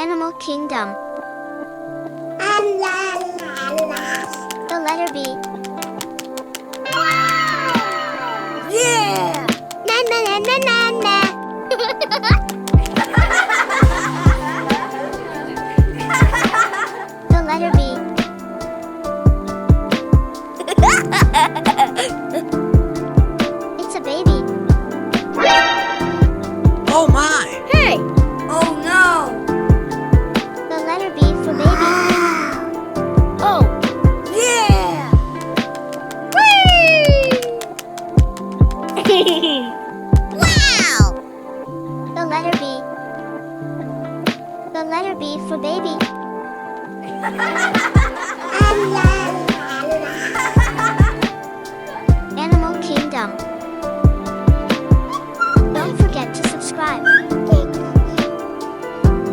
Animal Kingdom. The letter B. Yeah! Na na na na na na. The letter B. It's a baby. Oh my! Hey! Oh no! The letter B for baby. Oh! Yeah! Wow! The letter B. The letter B for baby. Animal Kingdom. Don't forget to subscribe.